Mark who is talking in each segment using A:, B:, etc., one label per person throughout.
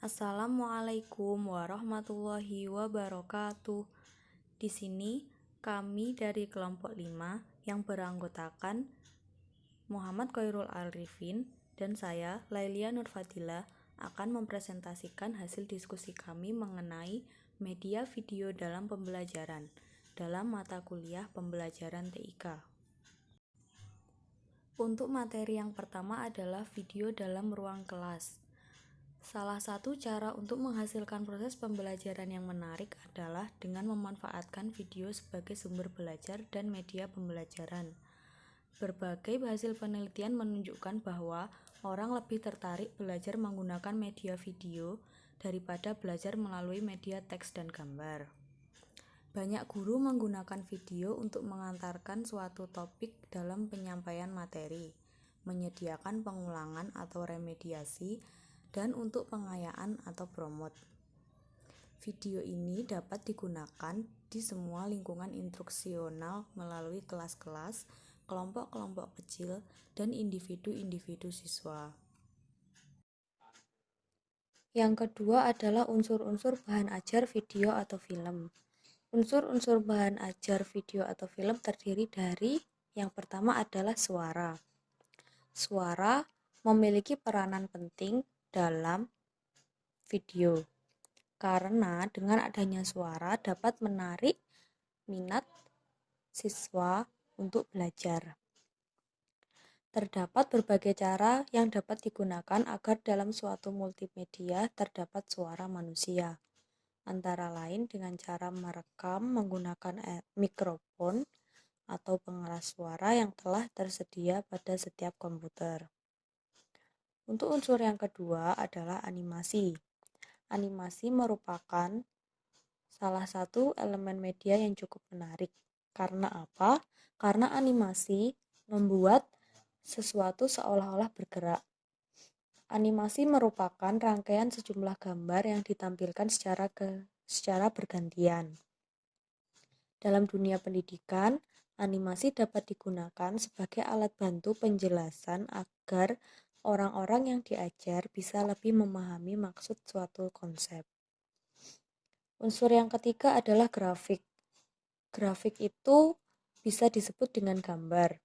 A: Assalamualaikum warahmatullahi wabarakatuh. Di sini kami dari kelompok 5 yang beranggotakan Muhammad Khairul Arifin dan saya, Lailia Nurfadila, akan mempresentasikan hasil diskusi kami mengenai media video dalam pembelajaran dalam mata kuliah pembelajaran TIK. Untuk materi yang pertama adalah video dalam ruang kelas. Salah satu cara untuk menghasilkan proses pembelajaran yang menarik adalah dengan memanfaatkan video sebagai sumber belajar dan media pembelajaran. Berbagai hasil penelitian menunjukkan bahwa orang lebih tertarik belajar menggunakan media video daripada belajar melalui media teks dan gambar. Banyak guru menggunakan video untuk mengantarkan suatu topik dalam penyampaian materi, menyediakan pengulangan atau remediasi, dan untuk pengayaan atau promote. Video ini dapat digunakan di semua lingkungan instruksional melalui kelas-kelas, kelompok-kelompok kecil, dan individu-individu siswa. Yang kedua adalah unsur-unsur bahan ajar video atau film. Unsur-unsur bahan ajar video atau film terdiri dari yang pertama adalah suara. Suara memiliki peranan penting dalam video karena dengan adanya suara dapat menarik minat siswa untuk belajar. Terdapat berbagai cara yang dapat digunakan agar dalam suatu multimedia terdapat suara manusia, antara lain dengan cara merekam menggunakan mikrofon atau pengeras suara yang telah tersedia pada setiap komputer. Untuk unsur yang kedua adalah animasi. Animasi merupakan salah satu elemen media yang cukup menarik. Karena apa? Karena animasi membuat sesuatu seolah-olah bergerak. Animasi merupakan rangkaian sejumlah gambar yang ditampilkan secara bergantian. Dalam dunia pendidikan, animasi dapat digunakan sebagai alat bantu penjelasan agar orang-orang yang diajar bisa lebih memahami maksud suatu konsep. Unsur yang ketiga adalah grafik. Grafik itu bisa disebut dengan gambar.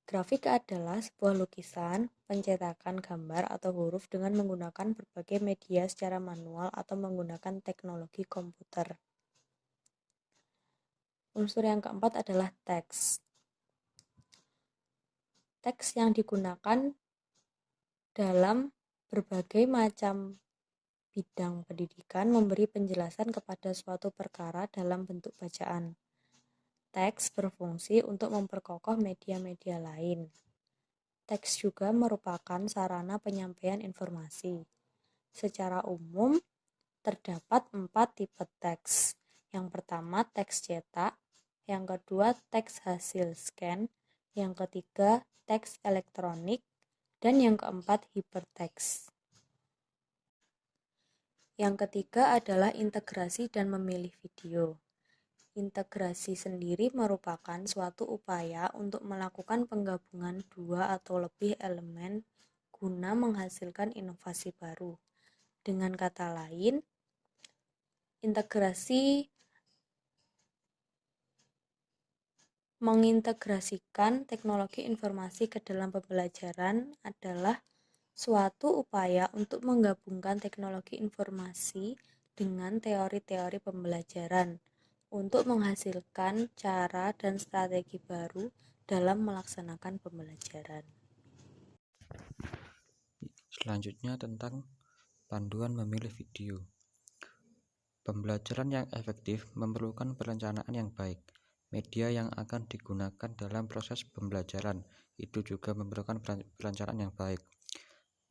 A: Grafik adalah sebuah lukisan, pencetakan gambar atau huruf dengan menggunakan berbagai media secara manual atau menggunakan teknologi komputer. Unsur yang keempat adalah teks. Teks yang digunakan dalam berbagai macam bidang pendidikan memberi penjelasan kepada suatu perkara dalam bentuk bacaan. Teks berfungsi untuk memperkokoh media-media lain. Teks juga merupakan sarana penyampaian informasi. Secara umum, terdapat 4 tipe teks. Yang pertama, teks cetak. Yang kedua, teks hasil scan. Yang ketiga, teks elektronik. Dan yang keempat, hypertext. Yang ketiga adalah integrasi dan memilih video. Integrasi sendiri merupakan suatu upaya untuk melakukan penggabungan dua atau lebih elemen guna menghasilkan inovasi baru. Dengan kata lain, integrasi mengintegrasikan teknologi informasi ke dalam pembelajaran adalah suatu upaya untuk menggabungkan teknologi informasi dengan teori-teori pembelajaran untuk menghasilkan cara dan strategi baru dalam melaksanakan pembelajaran.
B: Selanjutnya tentang panduan memilih video. Pembelajaran yang efektif memerlukan perencanaan yang baik. Media yang akan digunakan dalam proses pembelajaran itu juga memerlukan perencanaan yang baik.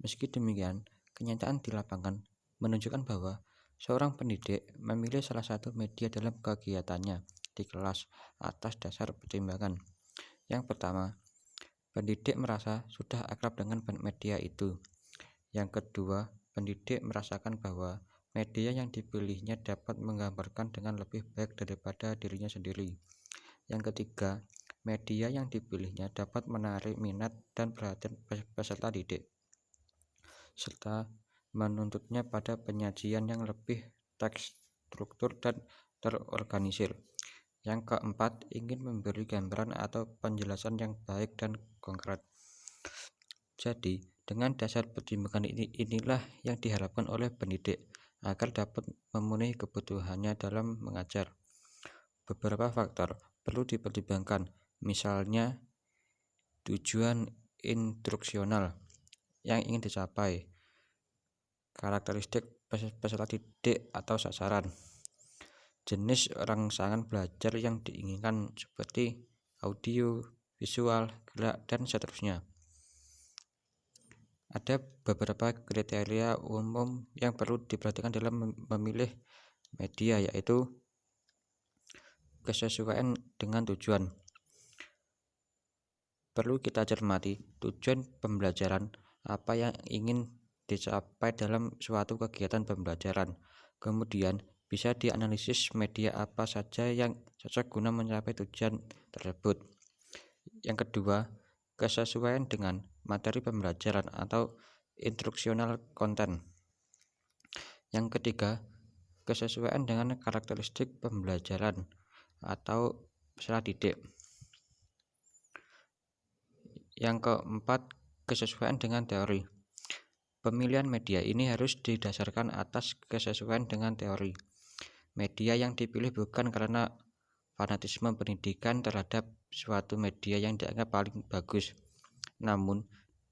B: Meski demikian, kenyataan di lapangan menunjukkan bahwa seorang pendidik memilih salah satu media dalam kegiatannya di kelas atas dasar pertimbangan. Yang pertama, pendidik merasa sudah akrab dengan media itu. Yang kedua, pendidik merasakan bahwa media yang dipilihnya dapat menggambarkan dengan lebih baik daripada dirinya sendiri. Yang ketiga, media yang dipilihnya dapat menarik minat dan perhatian peserta didik. Serta menuntutnya pada penyajian yang lebih terstruktur dan terorganisir. Yang keempat, ingin memberi gambaran atau penjelasan yang baik dan konkret. Jadi, dengan dasar pertimbangan inilah yang diharapkan oleh pendidik agar dapat memenuhi kebutuhannya dalam mengajar. Beberapa faktor perlu dipertimbangkan, misalnya tujuan instruksional yang ingin dicapai, karakteristik peserta didik atau sasaran, jenis rangsangan belajar yang diinginkan seperti audio, visual, gerak, dan seterusnya. Ada beberapa kriteria umum yang perlu diperhatikan dalam memilih media, yaitu kesesuaian dengan tujuan. Perlu kita cermati tujuan pembelajaran, apa yang ingin dicapai dalam suatu kegiatan pembelajaran. Kemudian bisa dianalisis media apa saja yang cocok guna mencapai tujuan tersebut. Yang kedua, kesesuaian dengan materi pembelajaran atau instruksional konten. Yang ketiga, kesesuaian dengan karakteristik pembelajaran atau peserta didik. Yang keempat, kesesuaian dengan teori. Pemilihan media ini harus didasarkan atas kesesuaian dengan teori. Media yang dipilih bukan karena fanatisme pendidikan terhadap suatu media yang dianggap paling bagus, namun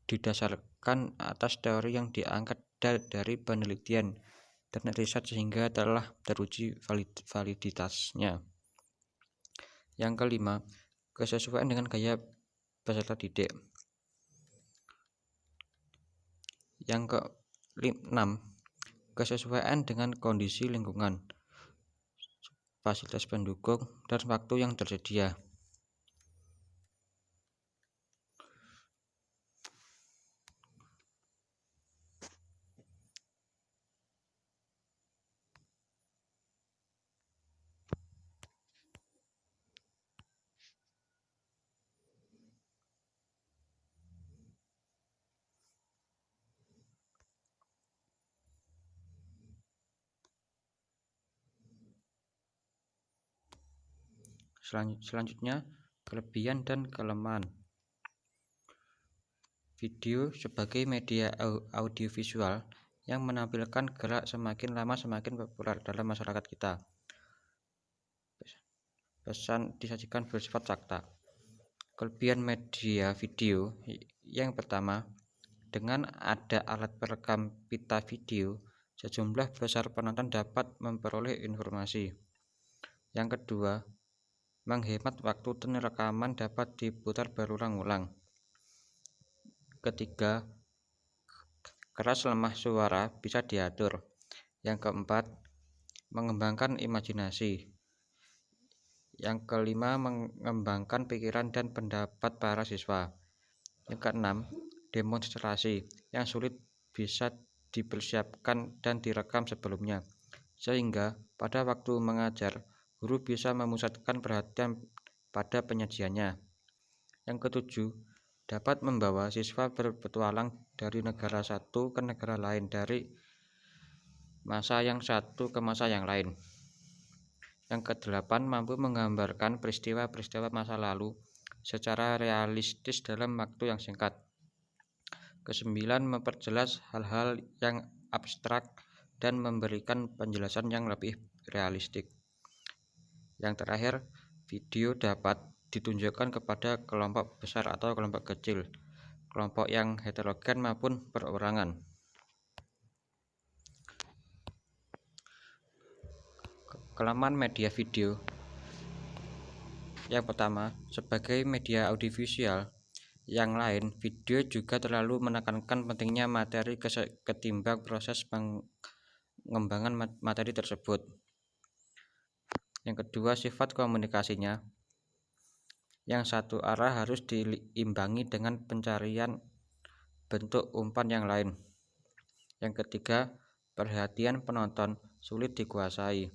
B: didasarkan atas teori yang diangkat dari penelitian dan riset sehingga telah teruji validitasnya. Yang kelima, kesesuaian dengan gaya peserta didik. Yang keenam, kesesuaian dengan kondisi lingkungan, fasilitas pendukung, dan waktu yang tersedia. Selanjutnya, kelebihan dan kelemahan. Video sebagai media audiovisual yang menampilkan gerak semakin lama semakin populer dalam masyarakat kita. Pesan disajikan bersifat fakta. Kelebihan media video yang pertama, dengan ada alat perekam pita video, sejumlah besar penonton dapat memperoleh informasi. Yang kedua, menghemat waktu dan rekaman dapat diputar berulang-ulang. Ketiga, keras lemah suara bisa diatur. Yang keempat, mengembangkan imajinasi. Yang kelima, mengembangkan pikiran dan pendapat para siswa. Yang keenam, demonstrasi yang sulit bisa dipersiapkan dan direkam sebelumnya, sehingga pada waktu mengajar, guru bisa memusatkan perhatian pada penyajiannya. Yang ketujuh, dapat membawa siswa berpetualang dari negara satu ke negara lain, dari masa yang satu ke masa yang lain. Yang kedelapan, mampu menggambarkan peristiwa-peristiwa masa lalu secara realistis dalam waktu yang singkat. Kesembilan, memperjelas hal-hal yang abstrak dan memberikan penjelasan yang lebih realistik. Yang terakhir, video dapat ditunjukkan kepada kelompok besar atau kelompok kecil, kelompok yang heterogen maupun perorangan. Kelemahan media video. Yang pertama, sebagai media audiovisual yang lain, video juga terlalu menekankan pentingnya materi ketimbang proses pengembangan materi tersebut. Yang kedua, sifat komunikasinya. Yang satu arah harus diimbangi dengan pencarian bentuk umpan yang lain. Yang ketiga, perhatian penonton sulit dikuasai.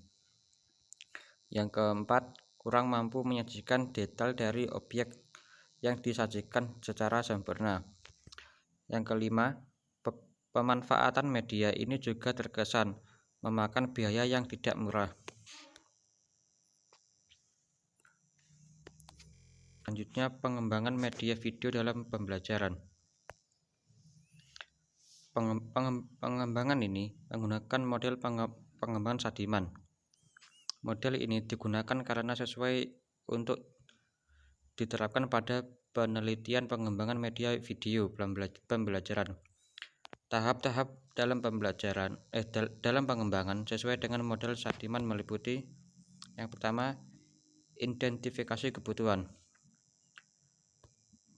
B: Yang keempat, kurang mampu menyajikan detail dari objek yang disajikan secara sempurna. Yang kelima, Pemanfaatan media ini juga terkesan memakan biaya yang tidak murah. Selanjutnya, pengembangan media video dalam pembelajaran. Pengembangan ini menggunakan model pengembangan Sadiman. Model ini digunakan karena sesuai untuk diterapkan pada penelitian pengembangan media video pembelajaran. Tahap-tahap dalam pengembangan sesuai dengan model Sadiman meliputi: yang pertama, identifikasi kebutuhan.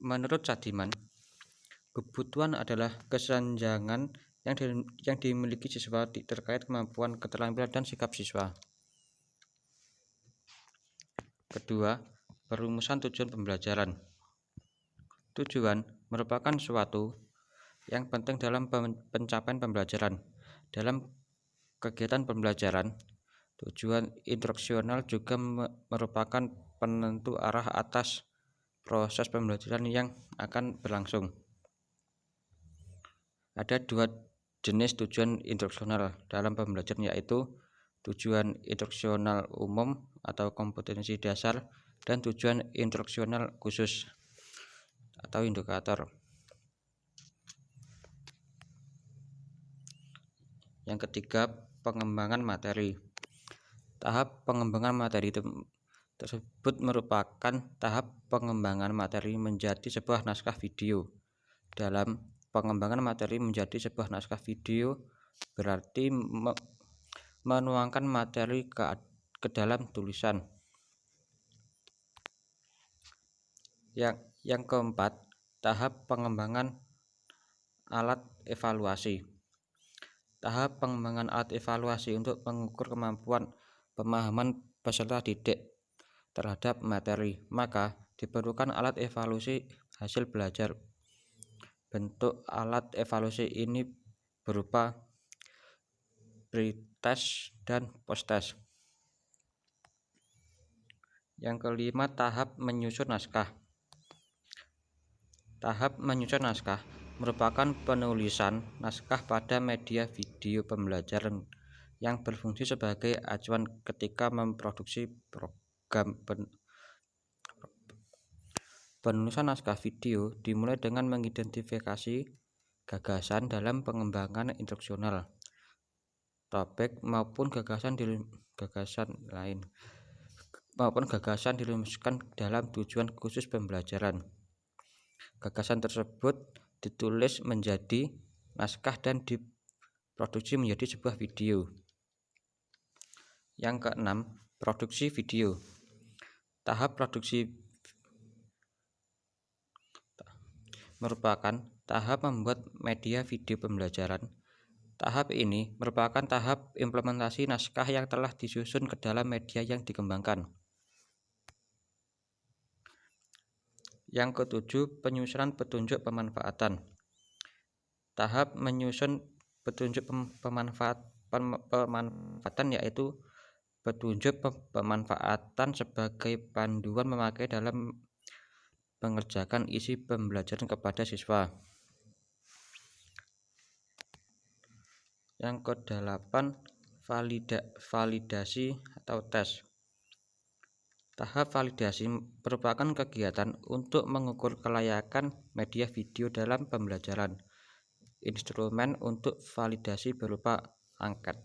B: Menurut Sadiman, kebutuhan adalah kesenjangan yang dimiliki siswa terkait kemampuan, keterampilan, dan sikap siswa. Kedua, perumusan tujuan pembelajaran. Tujuan merupakan suatu yang penting dalam pencapaian pembelajaran. Dalam kegiatan pembelajaran, tujuan instruksional juga merupakan penentu arah atas proses pembelajaran yang akan berlangsung. Ada dua jenis tujuan instruksional dalam pembelajaran, yaitu tujuan instruksional umum atau kompetensi dasar dan tujuan instruksional khusus atau indikator. Yang ketiga, pengembangan materi. Tahap pengembangan materi tersebut merupakan tahap pengembangan materi menjadi sebuah naskah video. Dalam pengembangan materi menjadi sebuah naskah video berarti menuangkan materi ke dalam tulisan. Yang keempat, tahap pengembangan alat evaluasi. Tahap pengembangan alat evaluasi untuk mengukur kemampuan pemahaman peserta didik terhadap materi, maka diperlukan alat evaluasi hasil belajar. Bentuk alat evaluasi ini berupa pre-test dan post-test. Yang kelima, tahap menyusun naskah. Tahap menyusun naskah merupakan penulisan naskah pada media video pembelajaran yang berfungsi sebagai acuan ketika memproduksi program. Penulisan naskah video dimulai dengan mengidentifikasi gagasan dalam pengembangan instruksional, topik maupun gagasan dirumuskan dalam tujuan khusus pembelajaran. Gagasan tersebut ditulis menjadi naskah dan diproduksi menjadi sebuah video. Yang keenam, produksi video. Tahap produksi merupakan tahap membuat media video pembelajaran. Tahap ini merupakan tahap implementasi naskah yang telah disusun ke dalam media yang dikembangkan. Yang ketujuh, penyusunan petunjuk pemanfaatan. Tahap menyusun petunjuk pemanfaatan yaitu petunjuk pemanfaatan sebagai panduan memakai dalam mengerjakan isi pembelajaran kepada siswa. Yang ke-8, validasi atau tes. Tahap validasi merupakan kegiatan untuk mengukur kelayakan media video dalam pembelajaran. Instrumen untuk validasi berupa angket.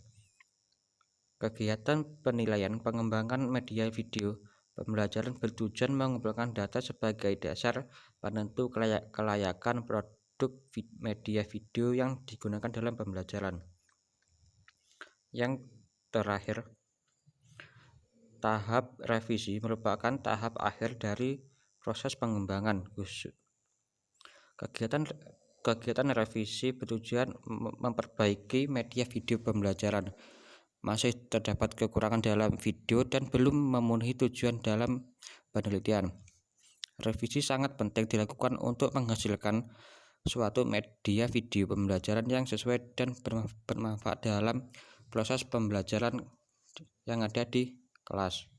B: Kegiatan penilaian pengembangan media video pembelajaran bertujuan mengumpulkan data sebagai dasar penentu kelayakan produk media video yang digunakan dalam pembelajaran. Yang terakhir, tahap revisi merupakan tahap akhir dari proses pengembangan. Kegiatan revisi bertujuan memperbaiki media video pembelajaran. Masih terdapat kekurangan dalam video dan belum memenuhi tujuan dalam penelitian. Revisi sangat penting dilakukan untuk menghasilkan suatu media video pembelajaran yang sesuai dan bermanfaat dalam proses pembelajaran yang ada di kelas.